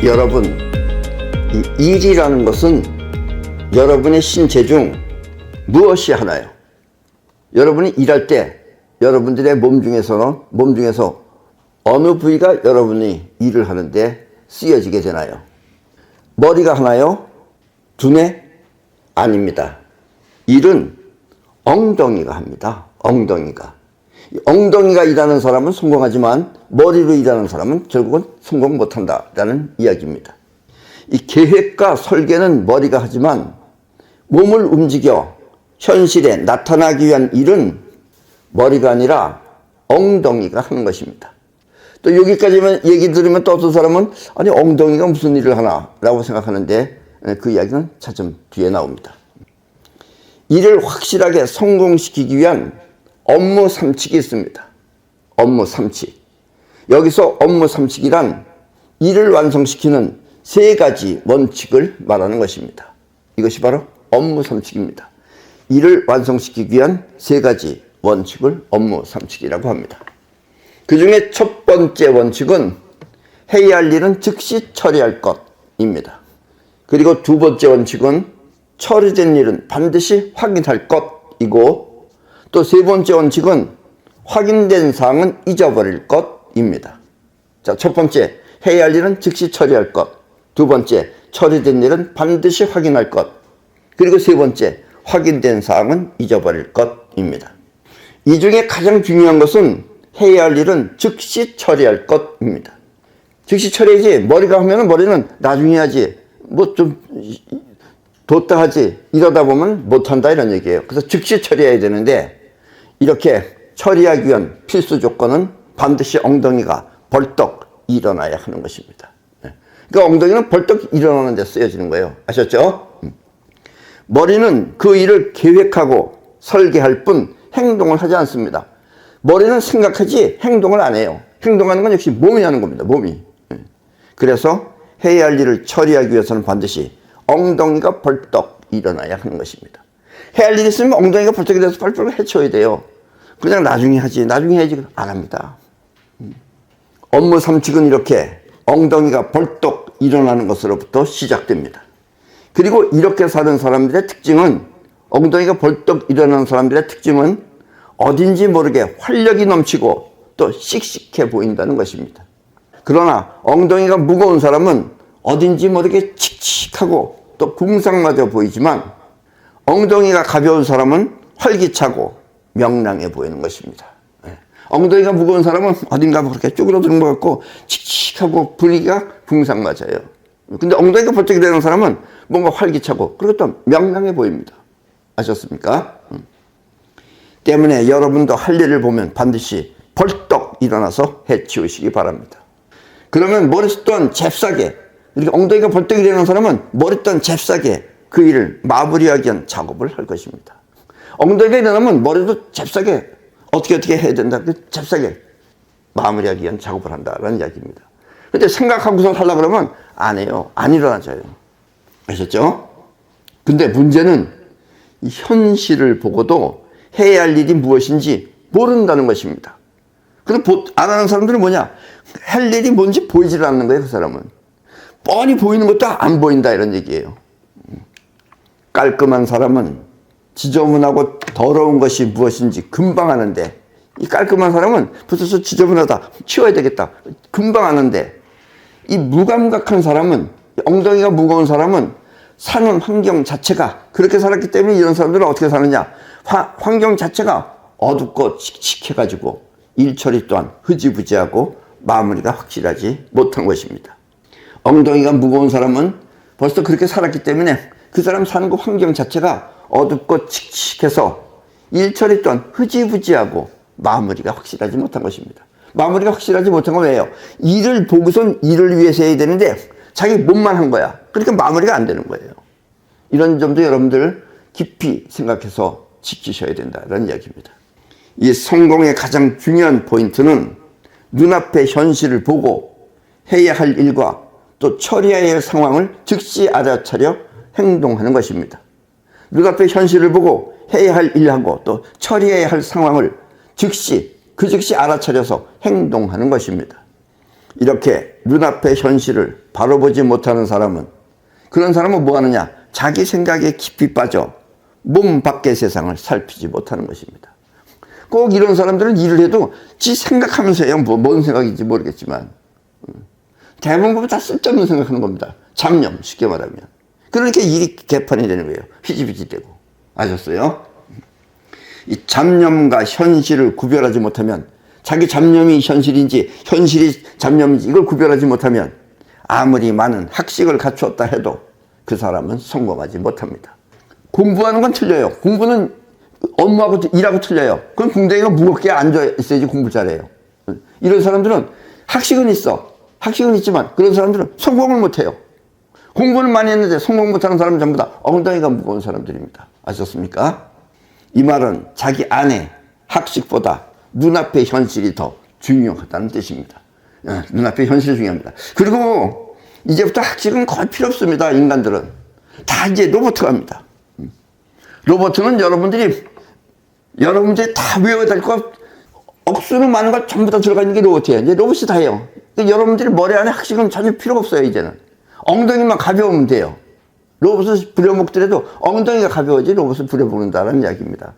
여러분, 이 일이라는 것은 여러분의 신체 중 무엇이 하나요? 여러분이 일할 때 여러분들의 몸 중에서 어느 부위가 여러분이 일을 하는데 쓰여지게 되나요? 머리가 하나요? 두뇌? 아닙니다. 일은 엉덩이가 합니다. 엉덩이가 일하는 사람은 성공하지만 머리로 일하는 사람은 결국은 성공 못한다라는 이야기입니다. 이 계획과 설계는 머리가 하지만 몸을 움직여 현실에 나타나기 위한 일은 머리가 아니라 엉덩이가 하는 것입니다. 또 여기까지만 얘기 들으면 또 어떤 사람은 아니 엉덩이가 무슨 일을 하나 라고 생각하는데 그 이야기는 차츰 뒤에 나옵니다. 일을 확실하게 성공시키기 위한 업무 삼칙이 있습니다. 업무 삼칙. 여기서 업무 삼칙이란 일을 완성시키는 세 가지 원칙을 말하는 것입니다. 이것이 바로 업무 삼칙입니다. 일을 완성시키기 위한 세 가지 원칙을 업무 삼칙이라고 합니다. 그 중에 첫 번째 원칙은 해야 할 일은 즉시 처리할 것입니다. 그리고 두 번째 원칙은 처리된 일은 반드시 확인할 것이고 또 세 번째 원칙은 확인된 사항은 잊어버릴 것입니다. 자, 첫 번째, 해야 할 일은 즉시 처리할 것. 두 번째, 처리된 일은 반드시 확인할 것. 그리고 세 번째, 확인된 사항은 잊어버릴 것입니다. 이 중에 가장 중요한 것은 해야 할 일은 즉시 처리할 것입니다. 즉시 처리해야지. 머리가 하면 머리는 나중에 하지. 뭐 좀 뒀다 하지. 이러다 보면 못한다 이런 얘기예요. 그래서 즉시 처리해야 되는데 이렇게 처리하기 위한 필수 조건은 반드시 엉덩이가 벌떡 일어나야 하는 것입니다. 그러니까 엉덩이는 벌떡 일어나는 데 쓰여지는 거예요. 아셨죠? 머리는 그 일을 계획하고 설계할 뿐 행동을 하지 않습니다. 머리는 생각하지 행동을 안 해요. 행동하는 건 역시 몸이 하는 겁니다. 몸이. 그래서 해야 할 일을 처리하기 위해서는 반드시 엉덩이가 벌떡 일어나야 하는 것입니다. 해야 할 일이 있으면 엉덩이가 벌떡 일어나서 빨리빨리 해쳐야 돼요. 그냥 나중에 해야지 안 합니다. 업무 삼칙은 이렇게 엉덩이가 벌떡 일어나는 것으로부터 시작됩니다. 그리고 이렇게 사는 사람들의 특징은 엉덩이가 벌떡 일어나는 사람들의 특징은 어딘지 모르게 활력이 넘치고 또 씩씩해 보인다는 것입니다. 그러나 엉덩이가 무거운 사람은 어딘지 모르게 칙칙하고 또 궁상맞아 보이지만 엉덩이가 가벼운 사람은 활기차고 명랑해 보이는 것입니다. 엉덩이가 무거운 사람은 어딘가 그렇게 쪼그러드는 것 같고 칙칙하고 분위기가 궁상맞아요. 근데 엉덩이가 벌떡 일어나는 사람은 뭔가 활기차고 그리고 또 명랑해 보입니다. 아셨습니까? 때문에 여러분도 할 일을 보면 반드시 벌떡 일어나서 해치우시기 바랍니다. 그러면 머리 또한 잽싸게 이렇게 엉덩이가 벌떡 일어나는 사람은 머리 또한 잽싸게 그 일을 마무리하기 위한 작업을 할 것입니다. 엉덩이가 일어나면 머리도 잽싸게 어떻게 해야 된다. 잽싸게 마무리하기 위한 작업을 한다라는 이야기입니다. 근데 생각하고서 하려고 그러면 안 해요. 안 일어나져요. 아셨죠? 근데 문제는 이 현실을 보고도 해야 할 일이 무엇인지 모른다는 것입니다. 근데 안 하는 사람들은 뭐냐? 할 일이 뭔지 보이질 않는 거예요, 그 사람은. 뻔히 보이는 것도 안 보인다 이런 얘기예요. 깔끔한 사람은 지저분하고 더러운 것이 무엇인지 금방 아는데 이 깔끔한 사람은 벌써 지저분하다 치워야 되겠다 금방 아는데 이 무감각한 사람은 엉덩이가 무거운 사람은 사는 환경 자체가 그렇게 살았기 때문에 이런 사람들은 어떻게 사느냐 환경 자체가 어둡고 칙칙해가지고 일 처리 또한 흐지부지하고 마무리가 확실하지 못한 것입니다. 엉덩이가 무거운 사람은 벌써 그렇게 살았기 때문에 그 사람 사는 그 환경 자체가 어둡고 칙칙해서 일 처리 또한 흐지부지하고 마무리가 확실하지 못한 것입니다. 마무리가 확실하지 못한 건 왜요? 일을 보고선 일을 위해서 해야 되는데 자기 몸만 한 거야. 그러니까 마무리가 안 되는 거예요. 이런 점도 여러분들 깊이 생각해서 지키셔야 된다는 이야기입니다. 이 성공의 가장 중요한 포인트는 눈앞의 현실을 보고 해야 할 일과 또 처리해야 할 상황을 즉시 알아차려 행동하는 것입니다. 눈앞의 현실을 보고 해야 할 일하고 또 처리해야 할 상황을 즉시 알아차려서 행동하는 것입니다. 이렇게 눈앞의 현실을 바로 보지 못하는 사람은, 그런 사람은 뭐 하느냐? 자기 생각에 깊이 빠져 몸 밖의 세상을 살피지 못하는 것입니다. 꼭 이런 사람들은 일을 해도 지 생각하면서 해요. 뭔 생각인지 모르겠지만 대부분 보면 다 쓸데없는 생각하는 겁니다. 잡념, 쉽게 말하면. 그러니까 일이 개판이 되는 거예요. 휘지휘지 되고. 아셨어요? 이 잡념과 현실을 구별하지 못하면, 자기 잡념이 현실인지 현실이 잡념인지 이걸 구별하지 못하면 아무리 많은 학식을 갖추었다 해도 그 사람은 성공하지 못합니다. 공부하는 건 틀려요. 공부는 업무하고 일하고 틀려요. 그럼 궁뎅이가 무겁게 앉아 있어야지 공부 잘해요. 이런 사람들은 학식은 있어. 학식은 있지만 그런 사람들은 성공을 못해요. 공부는 많이 했는데 성공 못하는 사람은 전부 다 엉덩이가 무거운 사람들입니다. 아셨습니까? 이 말은 자기 안에 학식보다 눈앞의 현실이 더 중요하다는 뜻입니다. 눈앞의 현실이 중요합니다. 그리고 이제부터 학식은 거의 필요 없습니다. 인간들은 다 이제 로봇가 합니다. 로봇은 여러분들이 다 외워야 될 거, 억수로 많은 걸 전부 다 들어가 있는 게 로봇이에요. 이제 로봇이 다 해요. 여러분들이 머리 안에 학식은 전혀 필요가 없어요. 이제는 엉덩이만 가벼우면 돼요. 로봇을 부려먹더라도 엉덩이가 가벼워지 로봇을 부려먹는다는 이야기입니다.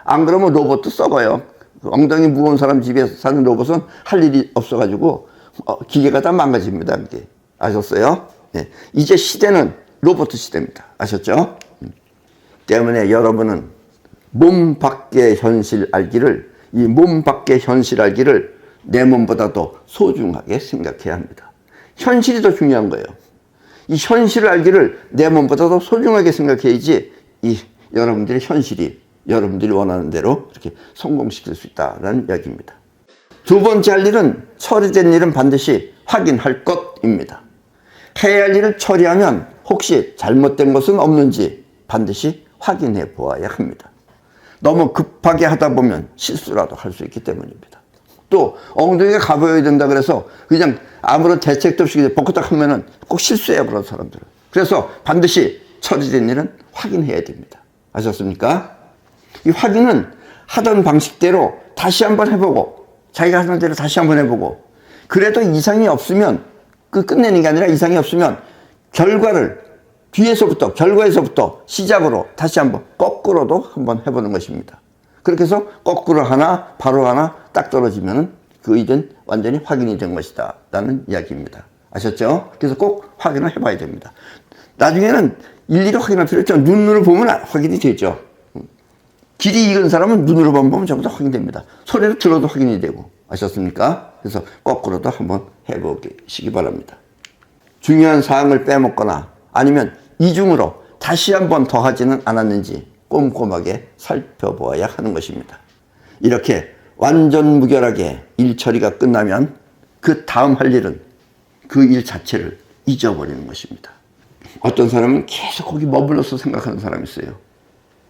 안 그러면 로봇도 썩어요. 엉덩이 무거운 사람 집에 사는 로봇은 할 일이 없어가지고 기계가 다 망가집니다. 그게. 아셨어요? 네. 이제 시대는 로봇 시대입니다. 아셨죠? 때문에 여러분은 몸 밖의 현실 알기를, 이 몸 밖의 현실 알기를 내 몸보다도 소중하게 생각해야 합니다. 현실이 더 중요한 거예요. 이 현실을 알기를 내 몸보다도 소중하게 생각해야지 이 여러분들의 현실이 여러분들이 원하는 대로 이렇게 성공시킬 수 있다는 이야기입니다. 두 번째 할 일은, 처리된 일은 반드시 확인할 것입니다. 해야 할 일을 처리하면 혹시 잘못된 것은 없는지 반드시 확인해 보아야 합니다. 너무 급하게 하다 보면 실수라도 할 수 있기 때문입니다. 또 엉덩이가 가벼워야 된다 그래서 그냥 아무런 대책도 없이 그냥 벅딱 하면은 꼭 실수해요, 그런 사람들은. 그래서 반드시 처리된 일은 확인해야 됩니다. 아셨습니까? 이 확인은 하던 방식대로 다시 한번 해보고, 자기가 하던 대로 다시 한번 해보고, 그래도 이상이 없으면, 끝내는 게 아니라 이상이 없으면 결과에서부터 시작으로 다시 한번 거꾸로도 한번 해보는 것입니다. 그렇게 해서 거꾸로 하나, 바로 하나 딱 떨어지면은 그 일은 완전히 확인이 된 것이다 라는 이야기입니다. 아셨죠? 그래서 꼭 확인을 해봐야 됩니다. 나중에는 일일이 확인할 필요 없죠. 눈으로 보면 확인이 되죠. 길이 익은 사람은 눈으로 보면 전부 다 확인됩니다. 소리로 들어도 확인이 되고. 아셨습니까? 그래서 거꾸로도 한번 해보시기 바랍니다. 중요한 사항을 빼먹거나 아니면 이중으로 다시 한번 더 하지는 않았는지 꼼꼼하게 살펴보아야 하는 것입니다. 이렇게 완전 무결하게 일 처리가 끝나면 그 다음 할 일은 그 일 자체를 잊어버리는 것입니다. 어떤 사람은 계속 거기 머물러서 생각하는 사람이 있어요.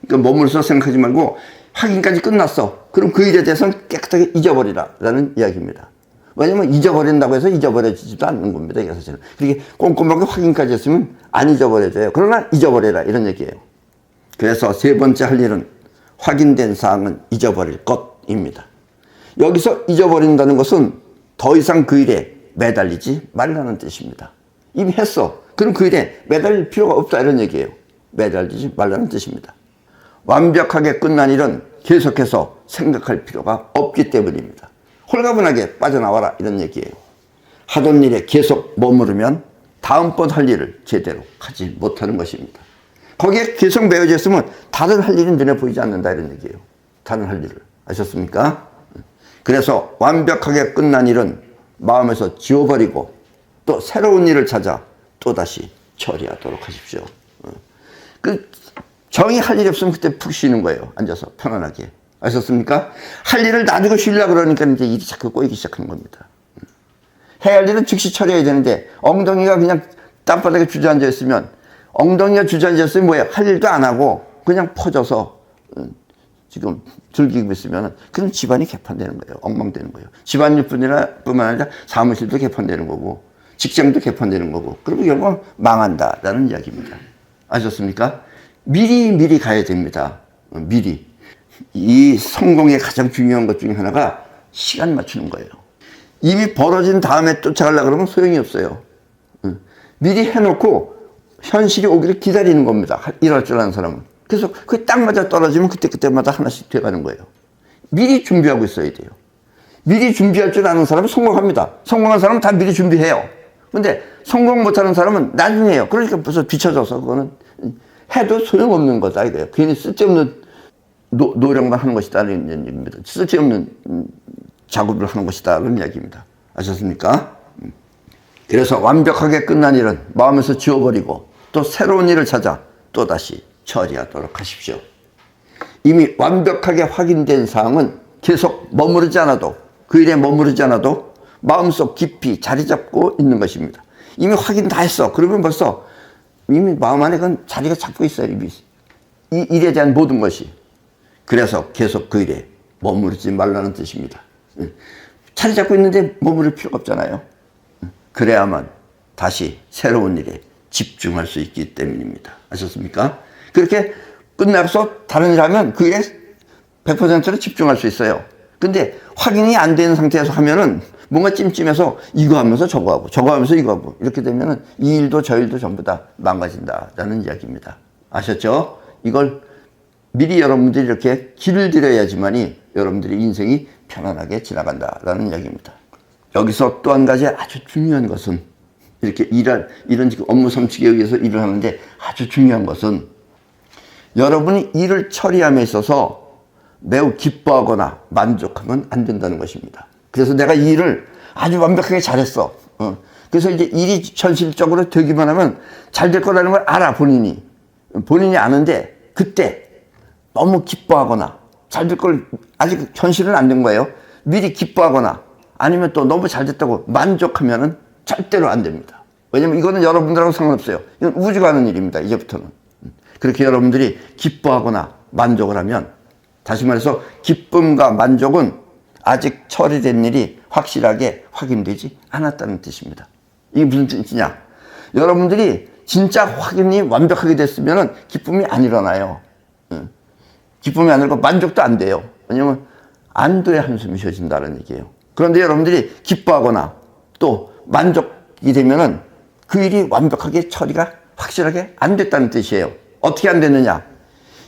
그러니까 머물러서 생각하지 말고 확인까지 끝났어. 그럼 그 일에 대해서는 깨끗하게 잊어버리라 라는 이야기입니다. 왜냐면 잊어버린다고 해서 잊어버려지지도 않는 겁니다. 이게 사실은. 그렇게 꼼꼼하게 확인까지 했으면 안 잊어버려져요. 그러나 잊어버려라 이런 얘기예요. 그래서 세 번째 할 일은 확인된 사항은 잊어버릴 것입니다. 여기서 잊어버린다는 것은 더 이상 그 일에 매달리지 말라는 뜻입니다. 이미 했어. 그럼 그 일에 매달릴 필요가 없다 이런 얘기예요. 매달리지 말라는 뜻입니다. 완벽하게 끝난 일은 계속해서 생각할 필요가 없기 때문입니다. 홀가분하게 빠져나와라 이런 얘기예요. 하던 일에 계속 머무르면 다음번 할 일을 제대로 하지 못하는 것입니다. 거기에 계속 매여져 있으면 다른 할 일은 눈에 보이지 않는다 이런 얘기예요. 다른 할 일을. 아셨습니까? 그래서 완벽하게 끝난 일은 마음에서 지워버리고 또 새로운 일을 찾아 또다시 처리하도록 하십시오. 정이 할 일이 없으면 그때 푹 쉬는 거예요. 앉아서 편안하게. 아셨습니까? 할 일을 놔두고 쉬려고 그러니까 이제 일이 자꾸 꼬이기 시작하는 겁니다. 해야 할 일은 즉시 처리해야 되는데 엉덩이가 그냥 땅바닥에 주저앉아 있으면, 엉덩이가 주저앉아 있으면 뭐예요? 할 일도 안 하고 그냥 퍼져서 지금 즐기고 있으면 그럼 집안이 개판되는 거예요. 엉망되는 거예요. 집안일뿐만 아니라 사무실도 개판되는 거고 직장도 개판되는 거고, 그리고 결국은 망한다라는 이야기입니다. 아셨습니까? 미리 가야 됩니다. 미리. 이 성공의 가장 중요한 것 중에 하나가 시간 맞추는 거예요. 이미 벌어진 다음에 쫓아가려고 그러면 소용이 없어요. 미리 해놓고 현실이 오기를 기다리는 겁니다. 일할 줄 아는 사람은. 그래서 그게 딱 맞아 떨어지면 그때마다 하나씩 돼가는 거예요. 미리 준비하고 있어야 돼요. 미리 준비할 줄 아는 사람은 성공합니다. 성공한 사람은 다 미리 준비해요. 근데 성공 못하는 사람은 나중에 해요. 그러니까 벌써 뒤쳐져서 그거는 해도 소용없는 거다 이거예요. 괜히 쓸데없는 노력만 하는 것이다는 얘기입니다. 쓸데없는 작업을 하는 것이다라는 이야기입니다. 아셨습니까? 그래서 완벽하게 끝난 일은 마음에서 지워버리고 또 새로운 일을 찾아 또다시 처리하도록 하십시오. 이미 완벽하게 확인된 사항은 계속 머무르지 않아도 그 일에 머무르지 않아도 마음속 깊이 자리 잡고 있는 것입니다. 이미 확인 다 했어. 그러면 벌써 이미 마음 안에 그건 자리가 잡고 있어요. 이 일에 대한 모든 것이. 그래서 계속 그 일에 머무르지 말라는 뜻입니다. 자리 잡고 있는데 머무를 필요가 없잖아요. 그래야만 다시 새로운 일에 집중할 수 있기 때문입니다. 아셨습니까? 그렇게 끝나서 다른 일 하면 그 일에 100%로 집중할 수 있어요. 근데 확인이 안 되는 상태에서 하면은 뭔가 찜찜해서 이거 하면서 저거 하고 저거 하면서 이거 하고 이렇게 되면은 이 일도 저 일도 전부 다 망가진다라는 이야기입니다. 아셨죠? 이걸 미리 여러분들이 이렇게 길을 들여야지만이 여러분들의 인생이 편안하게 지나간다라는 이야기입니다. 여기서 또 한 가지 아주 중요한 것은 이렇게 이런 지금 업무 성취에 의해서 일을 하는데 아주 중요한 것은 여러분이 일을 처리함에 있어서 매우 기뻐하거나 만족하면 안 된다는 것입니다. 그래서 내가 이 일을 아주 완벽하게 잘했어. 그래서 이제 일이 현실적으로 되기만 하면 잘 될 거라는 걸 알아, 본인이 아는데 그때 너무 기뻐하거나 잘 될 걸 아직 현실은 안 된 거예요. 미리 기뻐하거나 아니면 또 너무 잘 됐다고 만족하면은 절대로 안 됩니다. 왜냐면 이거는 여러분들하고 상관없어요. 이건 우주가 하는 일입니다. 이제부터는. 그렇게 여러분들이 기뻐하거나 만족을 하면 다시 말해서 기쁨과 만족은 아직 처리된 일이 확실하게 확인되지 않았다는 뜻입니다. 이게 무슨 뜻이냐? 여러분들이 진짜 확인이 완벽하게 됐으면 기쁨이 안 일어나요. 기쁨이 안 일어나고 만족도 안 돼요. 왜냐면 안도의 한숨이 쉬어진다는 얘기예요. 그런데 여러분들이 기뻐하거나 또 만족이 되면은 그 일이 완벽하게 처리가 확실하게 안 됐다는 뜻이에요. 어떻게 안 됐느냐?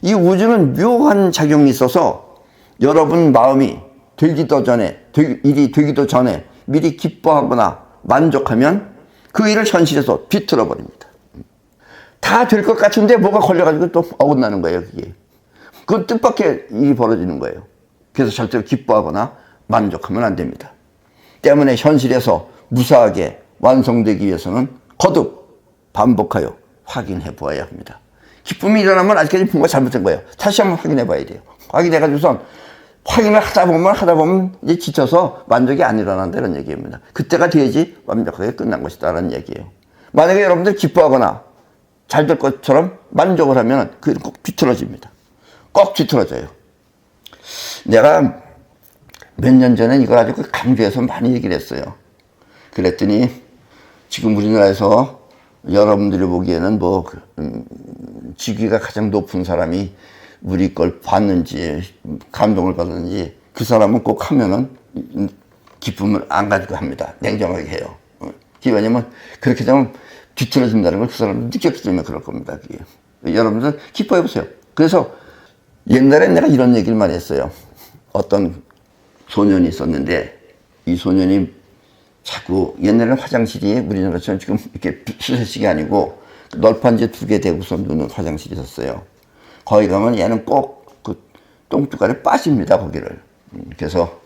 이 우주는 묘한 작용이 있어서 여러분 마음이 일이 되기도 전에 미리 기뻐하거나 만족하면 그 일을 현실에서 비틀어 버립니다. 다 될 것 같은데 뭐가 걸려가지고 또 어긋나는 거예요, 그게. 그건 뜻밖의 일이 벌어지는 거예요. 그래서 절대로 기뻐하거나 만족하면 안 됩니다. 때문에 현실에서 무사하게 완성되기 위해서는 거듭 반복하여 확인해 보아야 합니다. 기쁨이 일어나면 아직까지 뭔가 잘못된 거예요. 다시 한번 확인해 봐야 돼요. 확인해가지고선 확인을 하다 보면 이제 지쳐서 만족이 안 일어난다는 얘기입니다. 그때가 돼야지 완벽하게 끝난 것이다라는 얘기예요. 만약에 여러분들 기뻐하거나 잘 될 것처럼 만족을 하면 그게 꼭 뒤틀어집니다. 꼭 뒤틀어져요. 내가 몇 년 전에 이걸 아주 강조해서 많이 얘기를 했어요. 그랬더니 지금 우리나라에서 여러분들이 보기에는 직위가 가장 높은 사람이 우리 걸 봤는지 감동을 받았는지 그 사람은 꼭 하면은 기쁨을 안 가지고 합니다. 냉정하게 해요. 왜냐면 그렇게 되면 뒤틀어진다는 걸 그 사람은 느꼈기 때문에 그럴 겁니다. 그게. 여러분들 기뻐해 보세요. 그래서 옛날에 내가 이런 얘기를 많이 했어요. 어떤 소년이 있었는데 이 소년이 자꾸 옛날에는 화장실이 우리나라처럼 지금 이렇게 수세식이 아니고 널판지 2개 대고서 누는 화장실이 있었어요. 거기 가면 얘는 꼭 그 똥뚜껑에 빠집니다, 거기를. 그래서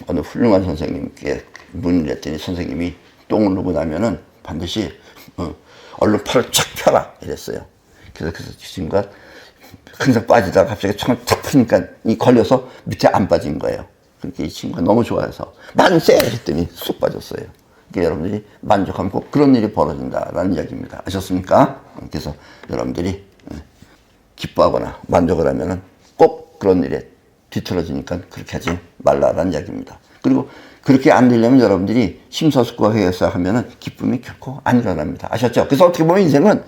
어느 훌륭한 선생님께 문의를 했더니 선생님이 똥을 누고 나면은 반드시 얼른 팔을 쫙 펴라 이랬어요. 그래서 그 친구가 항상 빠지다가 갑자기 총을 탁 펴니까 이 걸려서 밑에 안 빠진 거예요. 그러니까 이 친구가 너무 좋아해서 만세! 했더니 쑥 빠졌어요. 그러니까 여러분들이 만족하면 꼭 그런 일이 벌어진다라는 이야기입니다. 아셨습니까? 그래서 여러분들이 기뻐하거나 만족을 하면은 꼭 그런 일에 뒤틀어지니까 그렇게 하지 말라라는 이야기입니다. 그리고 그렇게 안 되려면 여러분들이 심사숙고해서 하면은 기쁨이 결코 안 일어납니다. 아셨죠? 그래서 어떻게 보면 인생은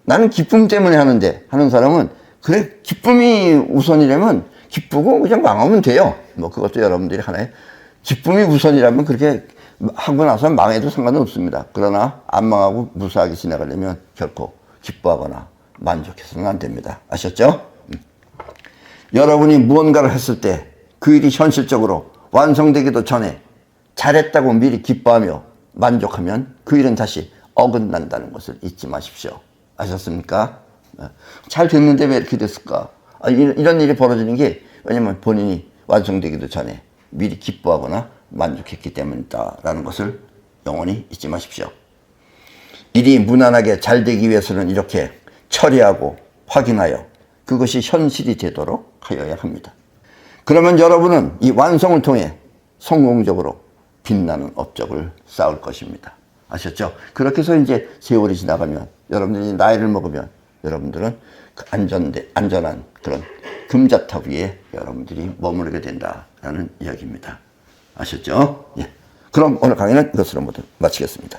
나는 기쁨 때문에 하는 사람은 그래 기쁨이 우선이라면 기쁘고 그냥 망하면 돼요. 뭐 그것도 여러분들이 하나의 기쁨이 우선이라면 그렇게 하고 나서 망해도 상관은 없습니다. 그러나 안 망하고 무사하게 지나가려면 결코 기뻐하거나 만족해서는 안 됩니다. 아셨죠? 여러분이 무언가를 했을 때 그 일이 현실적으로 완성되기도 전에 잘했다고 미리 기뻐하며 만족하면 그 일은 다시 어긋난다는 것을 잊지 마십시오. 아셨습니까? 잘 됐는데 왜 이렇게 됐을까? 이런 일이 벌어지는 게 왜냐면 본인이 완성되기도 전에 미리 기뻐하거나 만족했기 때문이다라는 것을 영원히 잊지 마십시오. 일이 무난하게 잘 되기 위해서는 이렇게 처리하고 확인하여 그것이 현실이 되도록 하여야 합니다. 그러면 여러분은 이 완성을 통해 성공적으로 빛나는 업적을 쌓을 것입니다. 아셨죠? 그렇게 해서 이제 세월이 지나가면 여러분들이 나이를 먹으면 여러분들은 그 안전한 그런 금자탑 위에 여러분들이 머무르게 된다라는 이야기입니다. 아셨죠? 예. 그럼 오늘 강의는 이것으로 모두 마치겠습니다.